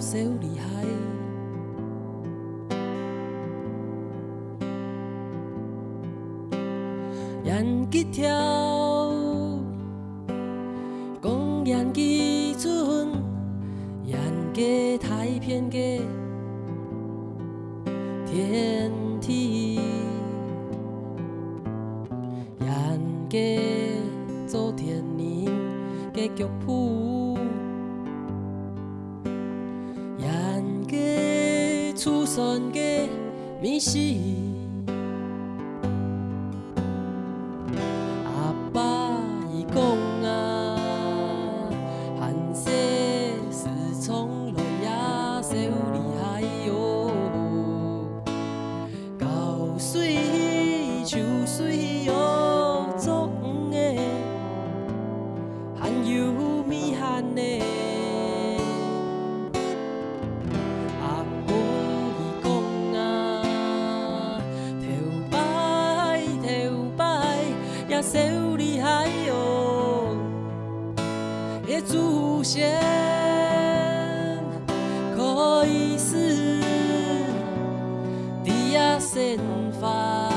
小厉害。演吉跳，讲演技准，演给太偏给天梯，演给做天人嘅曲谱，演给出神嘅秘史。小厉害哟，的祖先可以是地下神法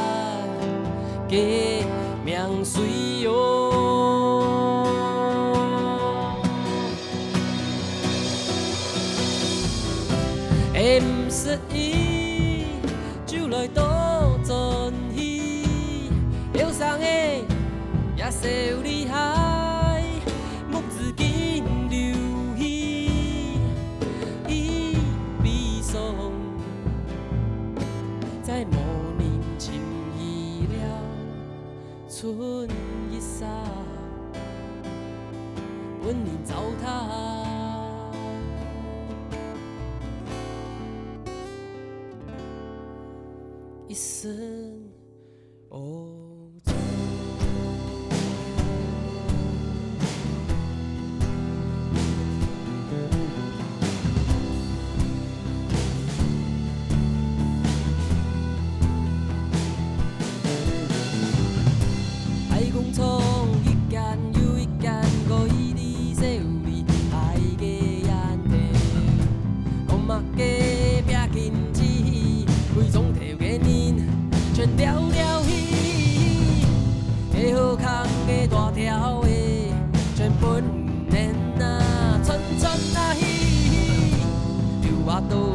给命水哟。会不是伊就来倒转去，忧伤的。也小厉害，木子紧流去，伊悲伤在无人情意了，剩一刹，本人糟蹋。一生哦。从一间又一间，过伊的小味，爱个眼泪，我嘛个拼紧起，规种头个人全了了去，个好康个大条个，全本然啊，串串啊去，有法度。